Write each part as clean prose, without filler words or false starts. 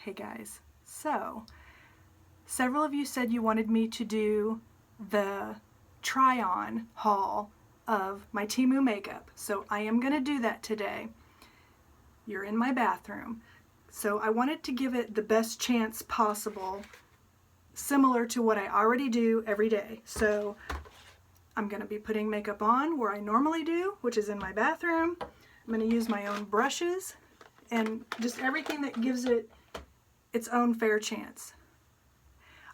Hey guys, so several of you said you wanted me to do the try-on haul of my Temu makeup, so I am going to do that today. You're in my bathroom, so I wanted to give it the best chance possible, similar to what I already do every day. So I'm going to be putting makeup on where I normally do, which is in my bathroom. I'm going to use my own brushes and just everything that gives it its own fair chance.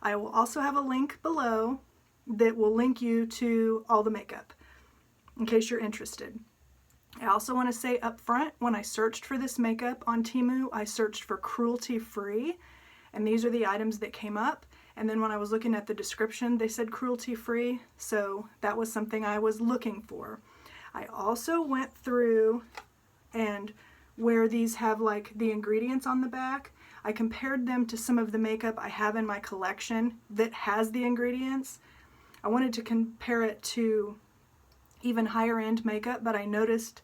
I will also have a link below that will link you to all the makeup in case you're interested. I also want to say up front, when I searched for this makeup on Temu, I searched for cruelty-free, and these are the items that came up. And then when I was looking at the description, they said cruelty-free, so that was something I was looking for. I also went through, and where these have like the ingredients on the back, I compared them to some of the makeup I have in my collection that has the ingredients. I wanted to compare it to even higher end makeup, but I noticed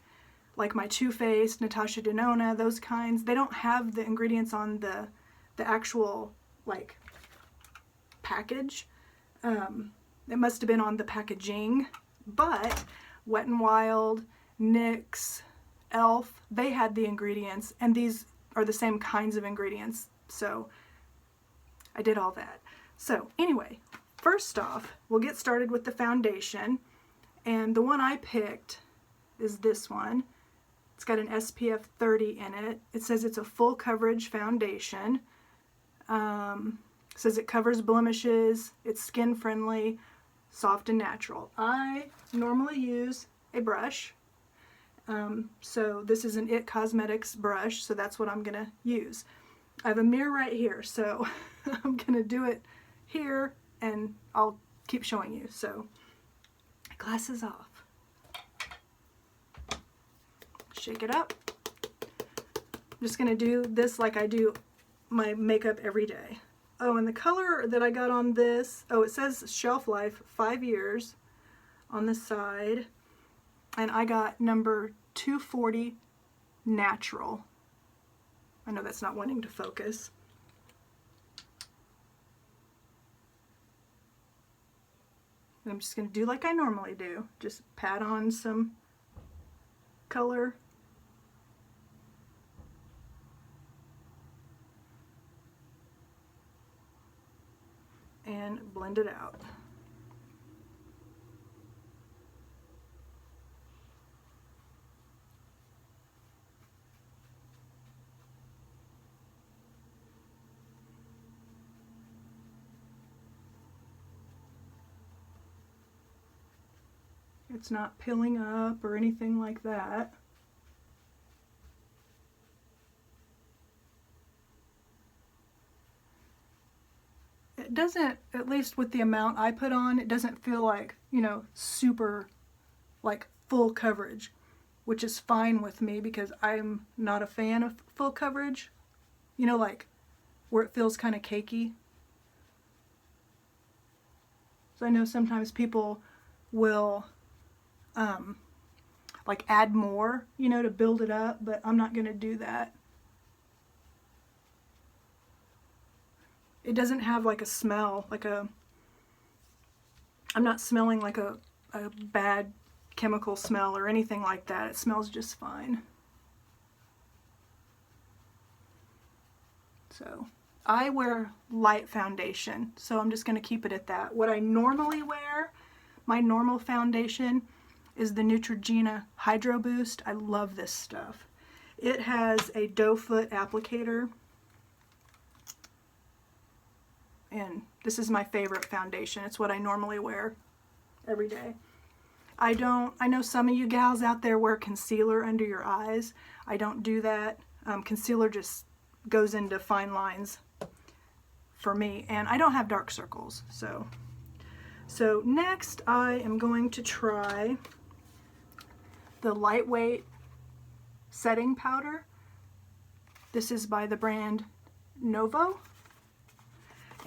like my Too Faced, Natasha Denona, those kinds, they don't have the ingredients on the actual like package. It must have been on the packaging, but Wet n Wild, NYX, ELF, they had the ingredients, and these are the same kinds of ingredients, so I did all that. So anyway, first off, we'll get started with the foundation, and the one I picked is this one. It's got an SPF 30 in it. It says it's a full coverage foundation. It says it covers blemishes, it's skin friendly, soft and natural. I normally use a brush. So this is an IT Cosmetics brush, so that's what I'm gonna use. I have a mirror right here, so I'm gonna do it here and I'll keep showing you. So glasses off. Shake it up. I'm just gonna do this like I do my makeup every day. Oh, and the color that I got on this, oh, it says shelf life 5 years on the side. And I got number 240 natural. I know that's not wanting to focus. And I'm just going to do like I normally do. Just pat on some color. And blend it out. It's not pilling up or anything like that. It doesn't, at least with the amount I put on, it doesn't feel like, you know, super, like full coverage, which is fine with me because I'm not a fan of full coverage. You know, like where it feels kind of cakey. So I know sometimes people will like add more, you know, to build it up, but I'm not going to do that. It doesn't have like a smell, like I'm not smelling like a bad chemical smell or anything like that. It smells just fine. So I wear light foundation, so I'm just going to keep it at that. What I normally wear, my normal foundation, is the Neutrogena Hydro Boost. I love this stuff. It has a doe foot applicator, and this is my favorite foundation. It's what I normally wear every day. I know some of you gals out there wear concealer under your eyes. I don't do that. Concealer just goes into fine lines for me, and I don't have dark circles. So next I am going to try the lightweight setting powder. This is by the brand Novo,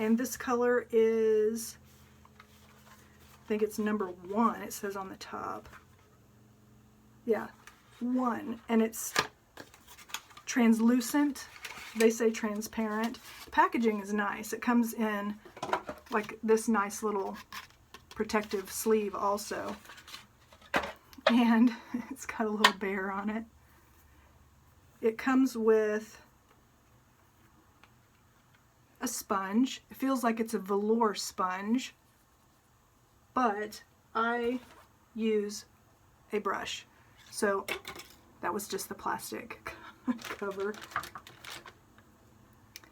and this color is, I think it's number 1, it says on the top. Yeah, 1, and it's translucent They say transparent. The packaging is nice. It comes in like this nice little protective sleeve also. And it's got a little bear on it. It comes with a sponge. It feels like it's a velour sponge, but I use a brush. So that was just the plastic cover.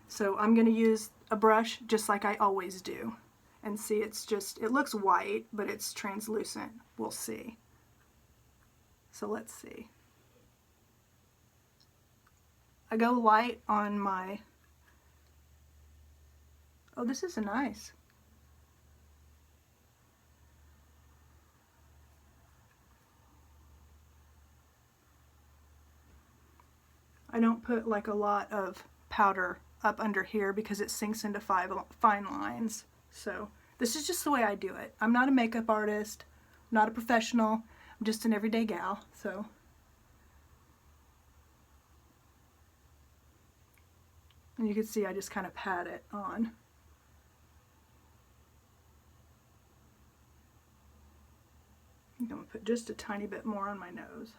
So I'm going to use a brush just like I always do. And see, it looks white, but it's translucent. We'll see. So let's see. I go light on my, oh, this is nice. I don't put like a lot of powder up under here because it sinks into fine lines. So this is just the way I do it. I'm not a makeup artist, I'm not a professional, I'm just an everyday gal. So and you can see I just kind of pat it on. I'm going to put just a tiny bit more on my nose.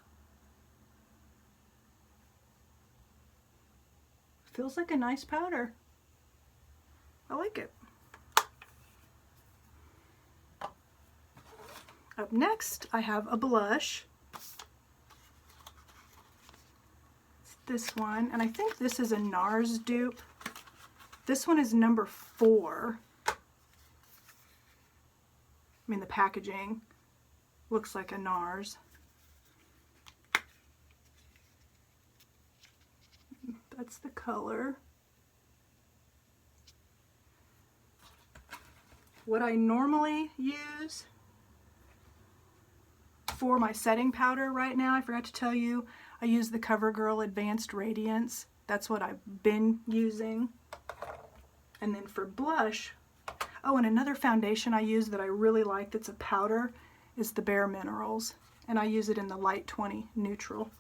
Feels like a nice powder. I like it. Up next, I have a blush. It's this one, and I think this is a NARS dupe. This one is number 4. I mean, the packaging looks like a NARS. That's the color. What I normally use for my setting powder right now, I forgot to tell you, I use the CoverGirl Advanced Radiance. That's what I've been using. And then for blush, oh, and another foundation I use that I really like that's a powder is the Bare Minerals. And I use it in the Light 20 Neutral.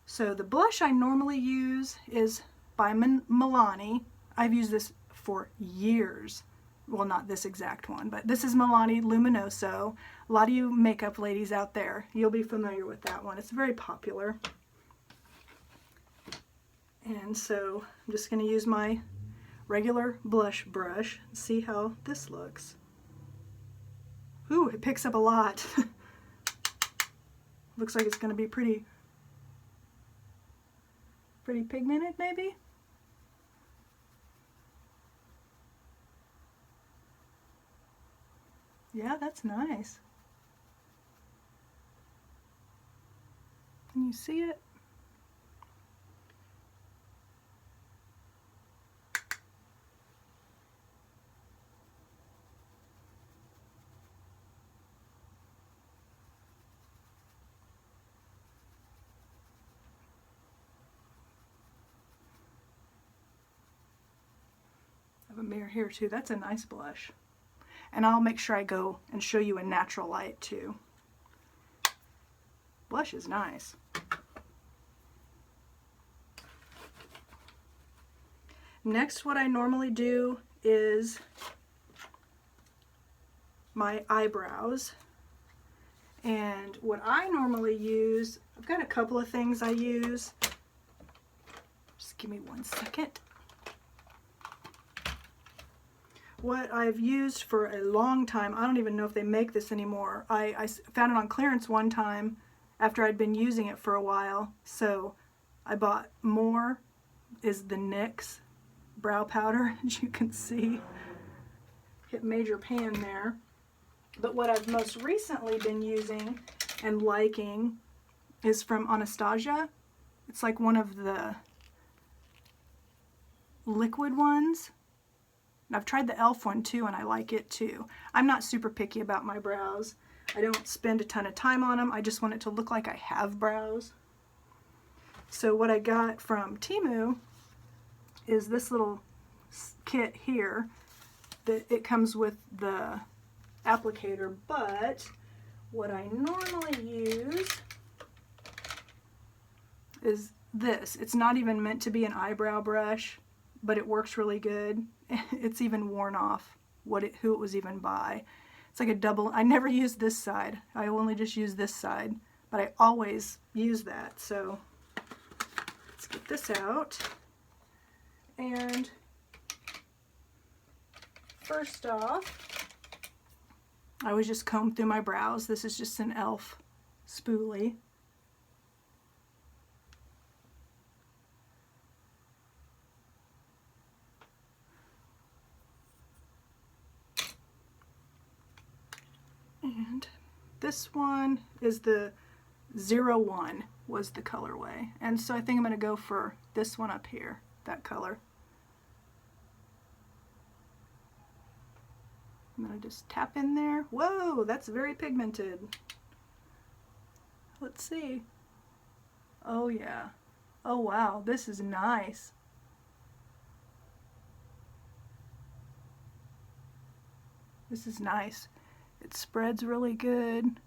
So the blush I normally use is by Milani. I've used this for years. Well, not this exact one, but this is Milani Luminoso. A lot of you makeup ladies out there, you'll be familiar with that one. It's very popular. And so I'm just going to use my regular blush brush and see how this looks. Ooh, it picks up a lot. Looks like it's going to be pretty pigmented, maybe? Yeah, that's nice. Can you see it? A mirror here too. That's a nice blush. And I'll make sure I go and show you a natural light too. Blush is nice. Next, what I normally do is my eyebrows. And what I normally use, I've got a couple of things I use. Just give me 1 second. What I've used for a long time, I don't even know if they make this anymore. I found it on clearance one time after I'd been using it for a while, so I bought more, is the NYX brow powder, as you can see. Hit major pan there. But what I've most recently been using and liking is from Anastasia. It's like one of the liquid ones. I've tried the e.l.f. one too, and I like it too. I'm not super picky about my brows. I don't spend a ton of time on them. I just want it to look like I have brows. So what I got from Temu is this little kit here. It comes with the applicator, but what I normally use is this. It's not even meant to be an eyebrow brush, but it works really good. It's even worn off who it was even by. It's like a double. I never use this side. I only just use this side, but I always use that. So let's get this out. And first off, I always just comb through my brows. This is just an e.l.f. spoolie. And this one is the 01 was the colorway. And so I think I'm going to go for this one up here, that color. I'm going to just tap in there. Whoa, that's very pigmented. Let's see. Oh yeah. Oh wow, this is nice. This is nice. It spreads really good.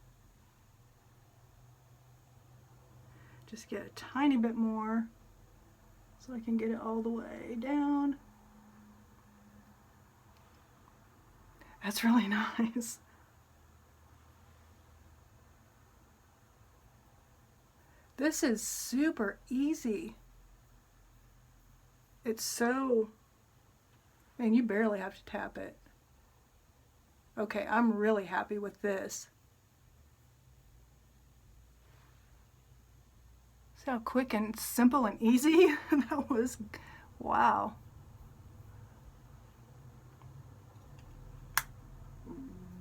Just get a tiny bit more so I can get it all the way down. That's really nice. This is super easy. It's so, man, you barely have to tap it. Okay, I'm really happy with this. See how quick and simple and easy that was? Wow.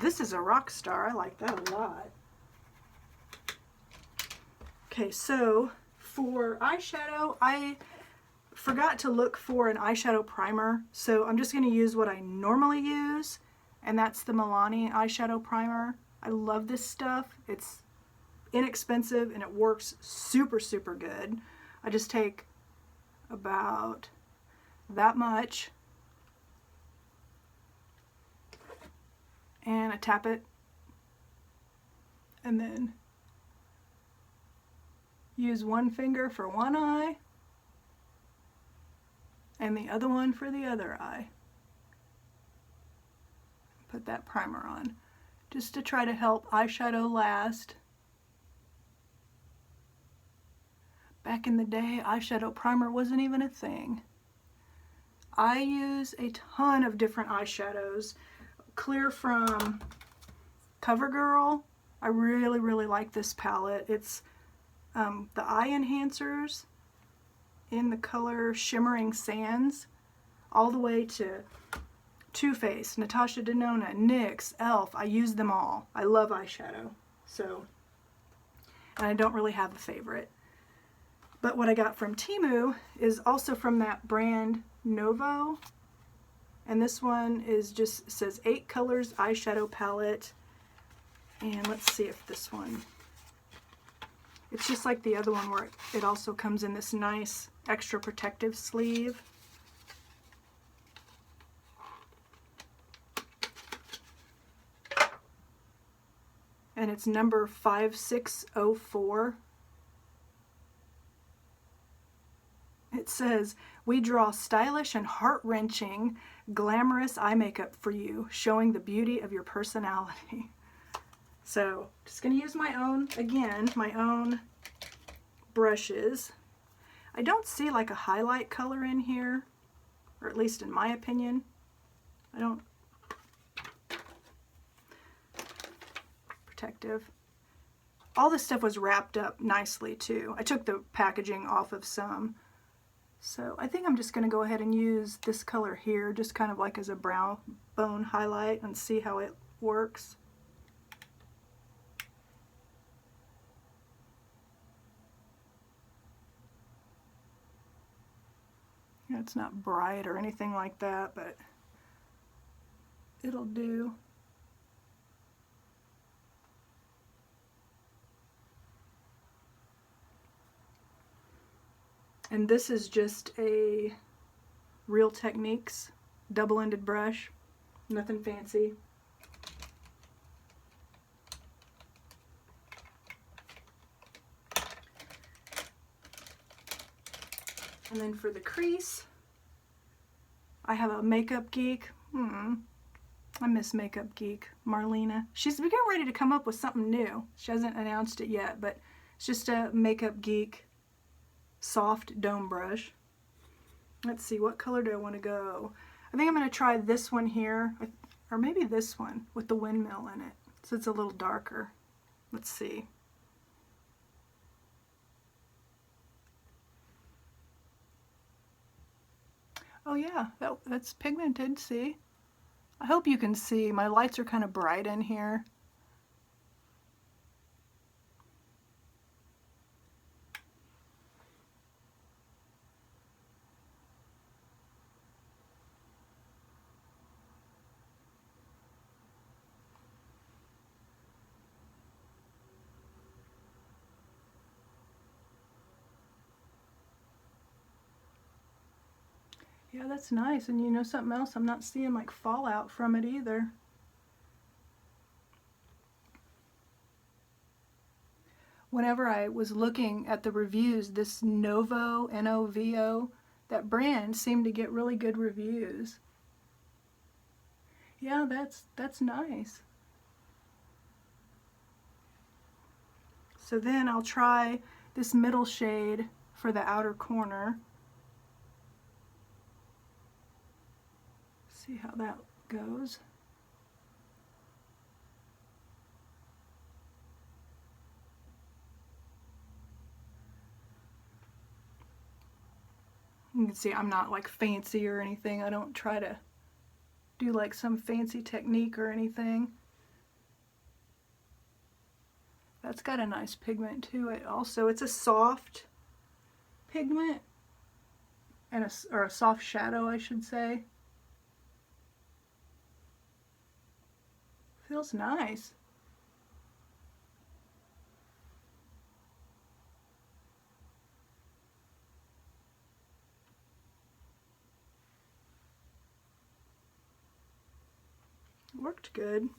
This is a rock star. I like that a lot. Okay, so for eyeshadow, I forgot to look for an eyeshadow primer, so I'm just going to use what I normally use, and that's the Milani eyeshadow primer. I love this stuff. It's inexpensive and it works super, super good. I just take about that much and I tap it, and then use one finger for one eye and the other one for the other eye. Put that primer on just to try to help eyeshadow last. Back in the day, eyeshadow primer wasn't even a thing. I use a ton of different eyeshadows. Clear from CoverGirl. I really, really like this palette. It's the eye enhancers in the color Shimmering Sands, all the way to Too Faced, Natasha Denona, NYX, e.l.f. I use them all. I love eyeshadow. So, and I don't really have a favorite. But what I got from Temu is also from that brand Novo. And this one is just, says 8 colors eyeshadow palette. And let's see if this one, it's just like the other one where it also comes in this nice extra protective sleeve. And it's number 5604. It says, we draw stylish and heart-wrenching, glamorous eye makeup for you, showing the beauty of your personality. So, just going to use my own, again, my own brushes. I don't see like a highlight color in here, or at least in my opinion. I don't. Protective. All this stuff was wrapped up nicely too. I took the packaging off of some. So I think I'm just going to go ahead and use this color here, just kind of like as a brow bone highlight, and see how it works. Yeah, it's not bright or anything like that, but it'll do. And this is just a Real Techniques double-ended brush, nothing fancy. And then for the crease, I have a Makeup Geek. I miss Makeup Geek, Marlena. She's getting ready to come up with something new. She hasn't announced it yet, but it's just a Makeup Geek soft dome brush. Let's see, what color do I want to go? I think I'm going to try this one here, or maybe this one with the windmill in it, so it's a little darker. Let's see. Oh yeah, that's pigmented, see? I hope you can see. My lights are kind of bright in here. Yeah, that's nice. And you know something else? I'm not seeing like fallout from it either. Whenever I was looking at the reviews, this Novo, N-O-V-O, that brand seemed to get really good reviews. Yeah, that's nice. So then I'll try this middle shade for the outer corner. See how that goes. You can see I'm not like fancy or anything. I don't try to do like some fancy technique or anything. That's got a nice pigment to it also. It's a soft pigment, and or a soft shadow, I should say. Feels nice. Worked good.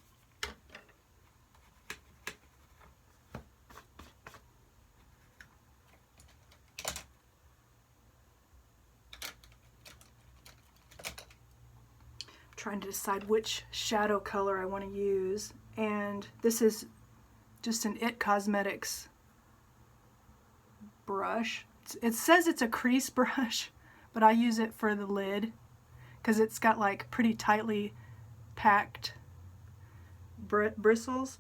Trying to decide which shadow color I want to use, and this is just an It Cosmetics brush. It says it's a crease brush, but I use it for the lid because it's got like pretty tightly packed bristles.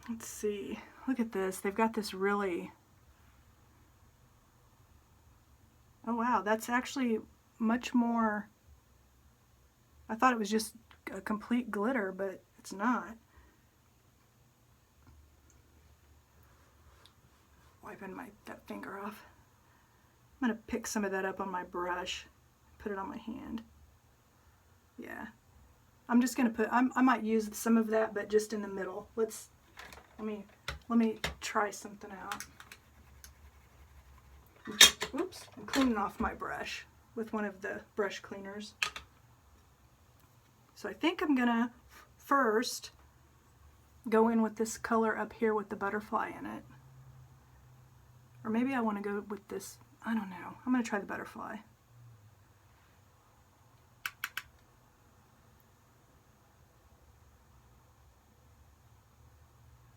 Let's see, look at this. They've got this really, oh wow, that's actually much more. I thought it was just a complete glitter, but it's not. Wiping that finger off. I'm gonna pick some of that up on my brush, put it on my hand. Yeah, I'm just gonna put. I might use some of that, but just in the middle. Let me try something out. Oops, I'm cleaning off my brush with one of the brush cleaners. So I think I'm gonna first go in with this color up here with the butterfly in it. Or maybe I want to go with this, I don't know. I'm gonna try the butterfly.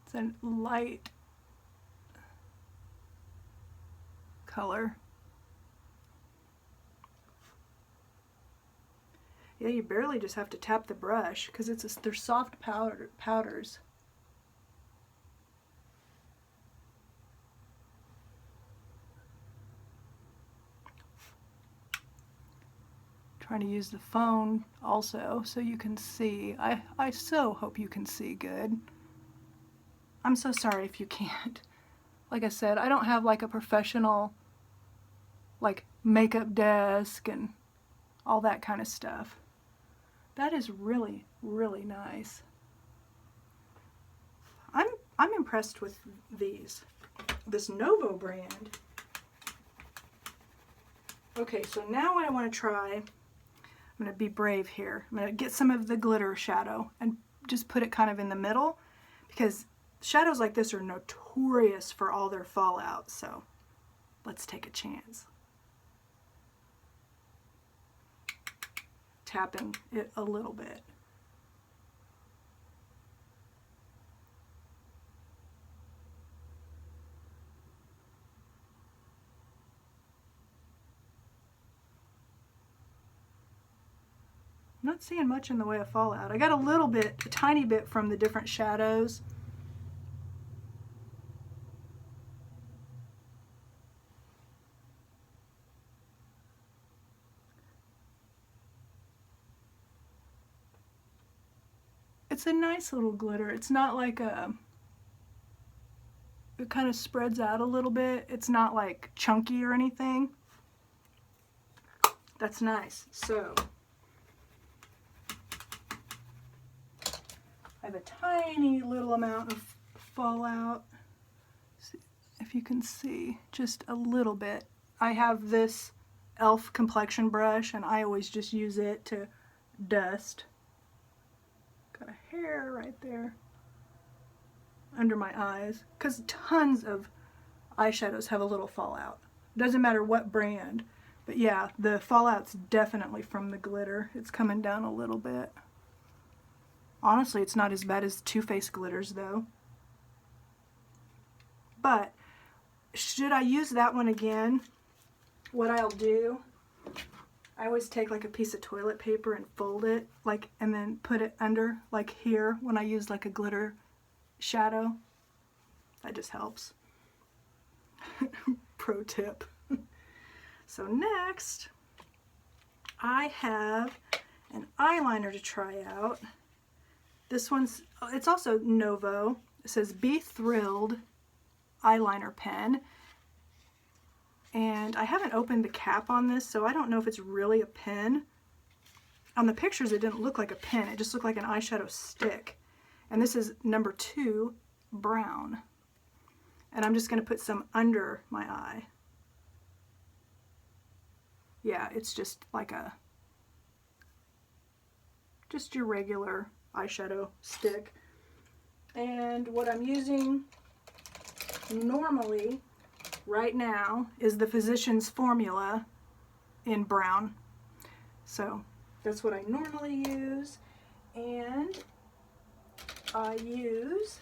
It's a light color. Yeah, you barely just have to tap the brush because they're soft powders. Trying to use the phone also so you can see. I so hope you can see good. I'm so sorry if you can't. Like I said, I don't have like a professional like makeup desk and all that kind of stuff. That is really, really nice. I'm impressed with this Novo brand. Okay, so now what I want to try, I'm going to be brave here. I'm going to get some of the glitter shadow and just put it kind of in the middle, because shadows like this are notorious for all their fallout. So let's take a chance. Tapping it a little bit. I'm not seeing much in the way of fallout. I got a little bit, a tiny bit from the different shadows. It's a nice little glitter. It's not like a, it kind of spreads out a little bit. It's not like chunky or anything. That's nice. So I have a tiny little amount of fallout. See if you can see, just a little bit. I have this e.l.f. complexion brush and I always just use it to dust. Got a hair right there under my eyes, because tons of eyeshadows have a little fallout. Doesn't matter what brand, but yeah, the fallout's definitely from the glitter. It's coming down a little bit. Honestly, it's not as bad as Too Faced glitters though. But should I use that one again, what I'll do, I always take like a piece of toilet paper and fold it, like, and then put it under, like here, when I use like a glitter shadow. That just helps. Pro tip. So next, I have an eyeliner to try out. This one's, it's also Novo. It says Be Thrilled Eyeliner Pen. And I haven't opened the cap on this, so I don't know if it's really a pen. On the pictures, it didn't look like a pen. It just looked like an eyeshadow stick. And this is number 2, brown. And I'm just going to put some under my eye. Yeah, it's just like a, just your regular eyeshadow stick. And what I'm using normally right now is the Physicians Formula in brown. So that's what I normally use. And I use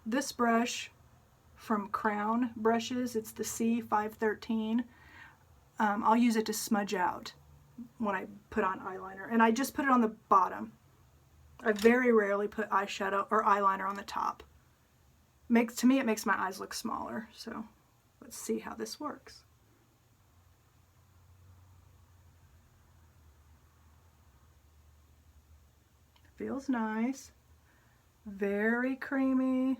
this brush from Crown Brushes. It's the C513. I'll use it to smudge out when I put on eyeliner. And I just put it on the bottom. I very rarely put eyeshadow or eyeliner on the top. To me, it makes my eyes look smaller. So let's see how this works. Feels nice. Very creamy.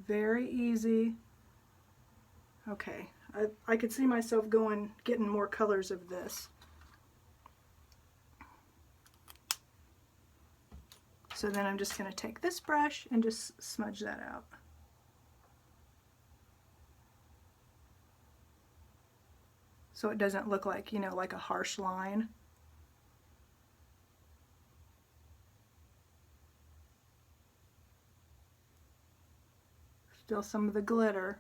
Very easy. Okay, I could see myself getting more colors of this. So then I'm just going to take this brush and just smudge that out. So it doesn't look like, you know, like a harsh line. Still some of the glitter.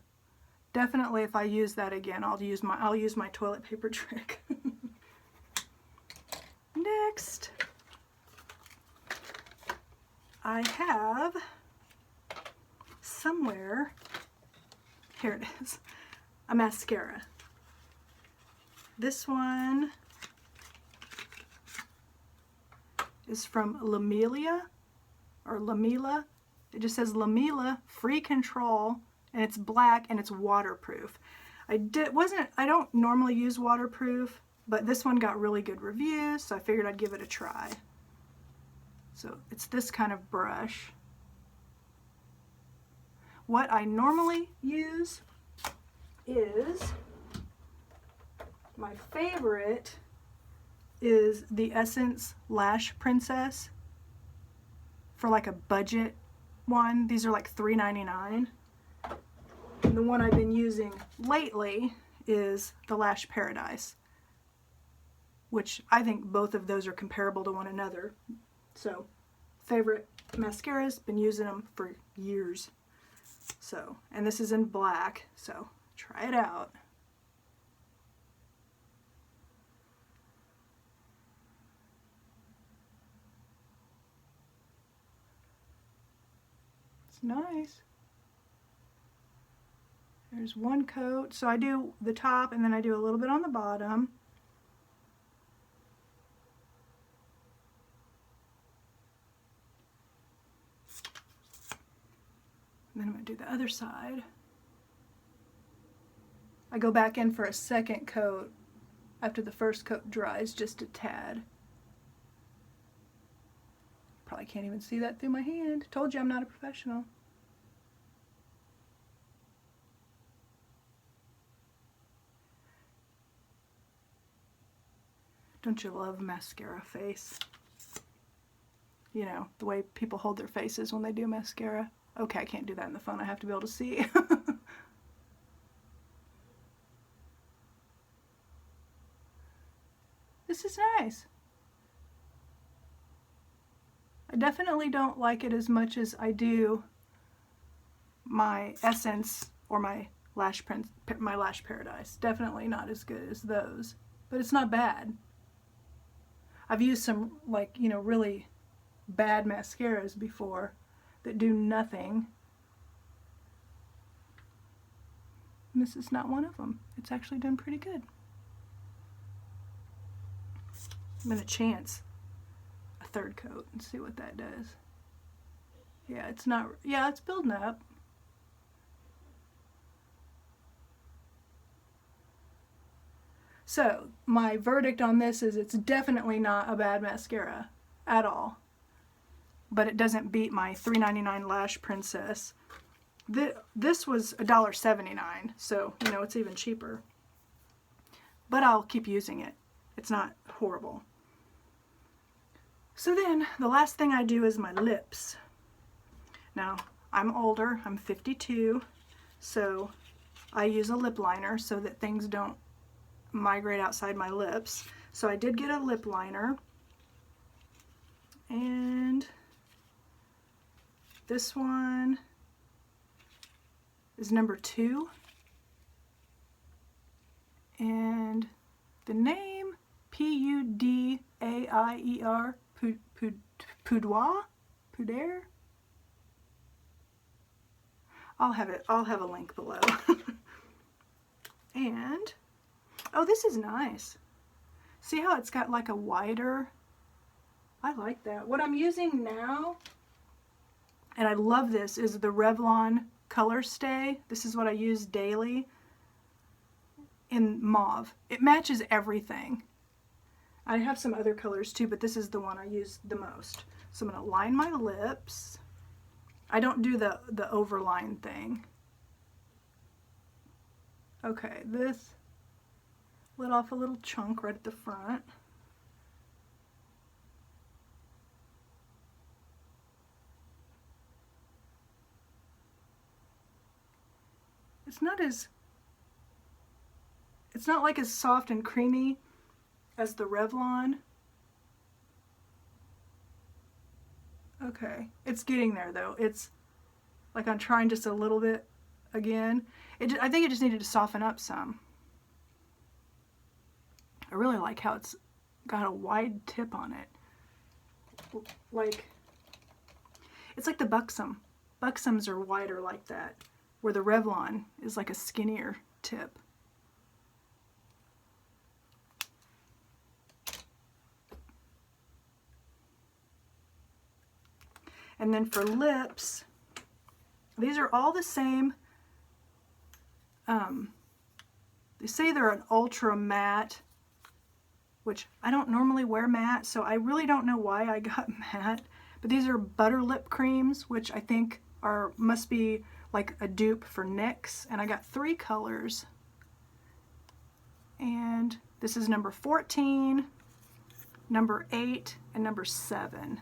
Definitely if I use that again, I'll use my toilet paper trick. Next, I have somewhere, here it is, a mascara. This one is from Lamela, or Lamela. It just says Lamela Free Control, and it's black and it's waterproof. I don't normally use waterproof, but this one got really good reviews, so I figured I'd give it a try. So it's this kind of brush. What I normally use is, my favorite is the Essence Lash Princess for like a budget one. These are like $3.99. And the one I've been using lately is the Lash Paradise, which I think both of those are comparable to one another. So, favorite mascaras, been using them for years. So, and this is in black, so Try it out. It's nice. There's one coat. So I do the top and then I do a little bit on the bottom. And then I'm going to do the other side. I go back in for a second coat after the first coat dries, just a tad. Probably can't even see that through my hand. Told you I'm not a professional. Don't you love mascara face? You know, the way people hold their faces when they do mascara. Okay, I can't do that in the phone. I have to be able to see. This is nice. I definitely don't like it as much as I do my Essence or my Lash Paradise. Definitely not as good as those, but it's not bad. I've used some, like, you know, really bad mascaras before that do nothing. And this is not one of them. It's actually done pretty good. I'm going to chance a third coat and see what that does. Yeah, it's not, yeah, it's building up. So, my verdict on this is it's definitely not a bad mascara at all. But it doesn't beat my $3.99 Lash Princess. This was $1.79, so, you know, it's even cheaper. But I'll keep using it. It's not horrible. So then, the last thing I do is my lips. Now, I'm older, I'm 52, so I use a lip liner so that things don't migrate outside my lips. So I did get a lip liner, and this one is number 2, and the name P-U-D-A-I-E-R, Poudre? I'll have a link below. And oh, this is nice. See how it's got like a wider, I like that. What I'm using now, and I love this, is the Revlon Color Stay. This is what I use daily in mauve. It matches everything. I have some other colors too, but this is the one I use the most. So I'm going to line my lips. I don't do the overline thing. Okay, this lit off a little chunk right at the front. It's not like as soft and creamy as the Revlon. Okay, it's getting there though. It's like I'm trying just a little bit again. I think it just needed to soften up some. I really like how it's got a wide tip on it. Like, it's like the Buxom. Buxoms are wider like that, where the Revlon is like a skinnier tip. And then for lips, these are all the same. They say they're an ultra matte, which I don't normally wear matte, so I really don't know why I got matte. But these are butter lip creams, which I think must be like a dupe for NYX. And I got 3 colors. And this is number 14, number 8, and number 7.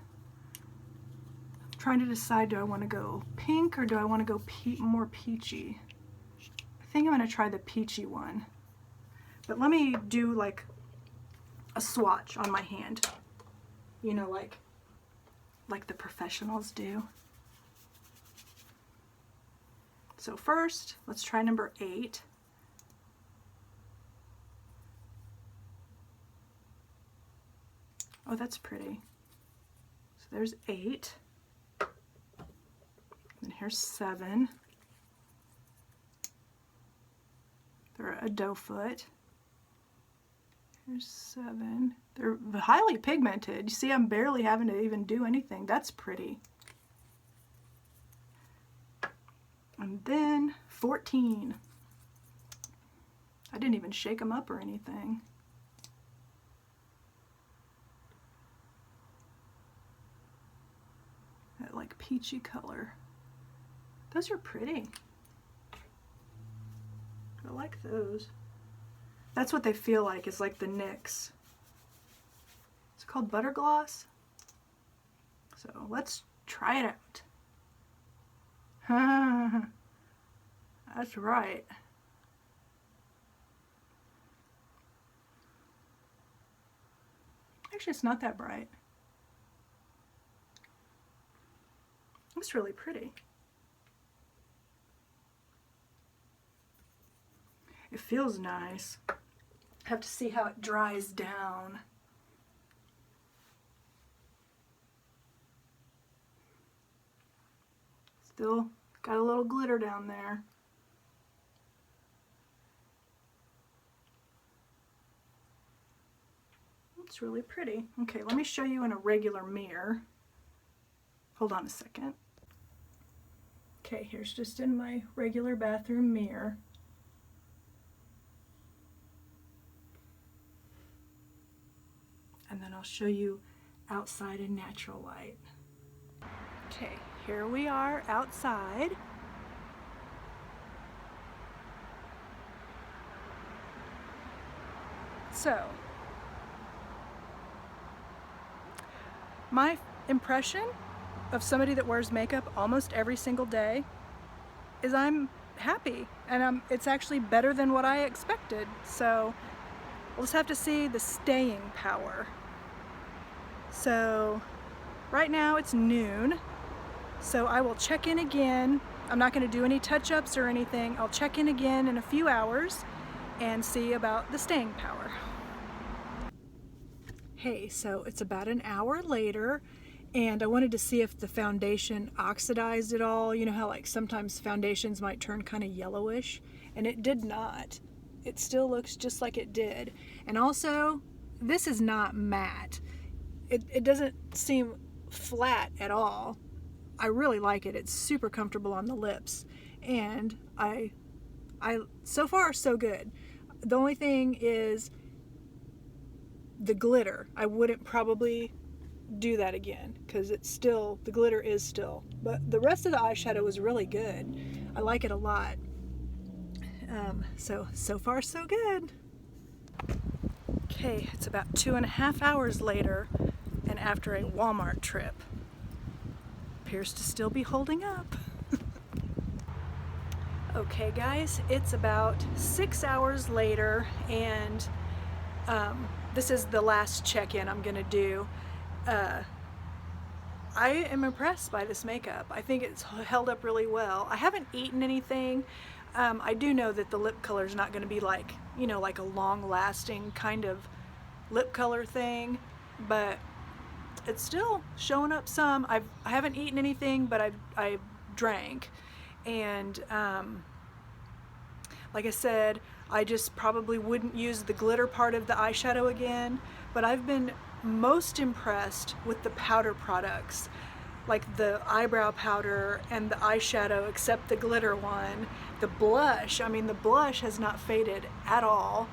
Trying to decide, do I want to go pink or do I want to go more peachy? I think I'm going to try the peachy one. But let me do like a swatch on my hand. You know, like the professionals do. So first, let's try number 8. Oh, that's pretty. So there's 8. And here's 7. They're a doe foot. Here's 7. They're highly pigmented. You see, I'm barely having to even do anything. That's pretty. And then 14. I didn't even shake them up or anything. That like peachy color. Those are pretty. I like those. That's what they feel like. It's like the NYX. It's called Butter Gloss. So let's try it out. That's right. Actually, it's not that bright. It's really pretty. It feels nice. Have to see how it dries down. Still got a little glitter down there. It's really pretty. Okay, let me show you in a regular mirror. Hold on a second. Okay, here's just in my regular bathroom mirror. And then I'll show you outside in natural light. Okay, here we are outside. So, my impression of somebody that wears makeup almost every single day is I'm happy, and it's actually better than what I expected. So we'll just have to see the staying power. So right now it's noon, so I will check in again. I'm not going to do any touch-ups or anything. I'll check in again in a few hours and see about the staying power. Hey, so it's about an hour later, and I wanted to see if the foundation oxidized at all. You know how like sometimes foundations might turn kind of yellowish, and it did not. It still looks just like it did. And also, this is not matte. It doesn't seem flat at all. I really like it. It's super comfortable on the lips, and I so far so good. The only thing is the glitter. I wouldn't probably do that again because it's still, the glitter is still, but the rest of the eyeshadow was really good. I like it a lot. So far so good. Okay, it's about 2.5 hours later, and after a Walmart trip. Appears to still be holding up. Okay guys, it's about 6 hours later, and this is the last check-in I'm gonna do. I am impressed by this makeup. I think it's held up really well. I haven't eaten anything. I do know that the lip color is not going to be like, you know, like a long-lasting kind of lip color thing, but it's still showing up some. I haven't eaten anything, but I've drank, and like I said, I just probably wouldn't use the glitter part of the eyeshadow again, but I've been most impressed with the powder products, like the eyebrow powder and the eyeshadow, except the glitter one. The blush, I mean, the blush has not faded at all.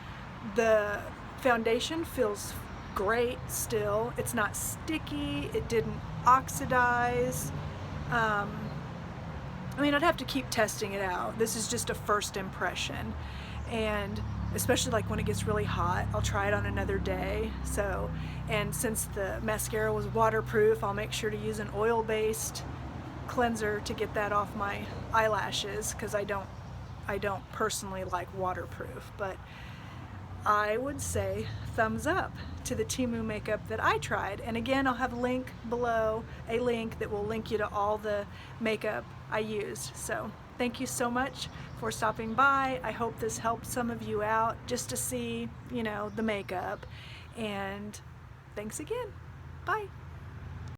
The foundation feels great still. It's not sticky. It didn't oxidize. I mean, I'd have to keep testing it out. This is just a first impression, and especially like when it gets really hot, I'll try it on another day. So, and since the mascara was waterproof, I'll make sure to use an oil-based cleanser to get that off my eyelashes, because I don't personally like waterproof. But I would say thumbs up to the Temu makeup that I tried. And again, I'll have a link below, a link that will link you to all the makeup I used. So thank you so much for stopping by. I hope this helped some of you out just to see, you know, the makeup. And thanks again. Bye!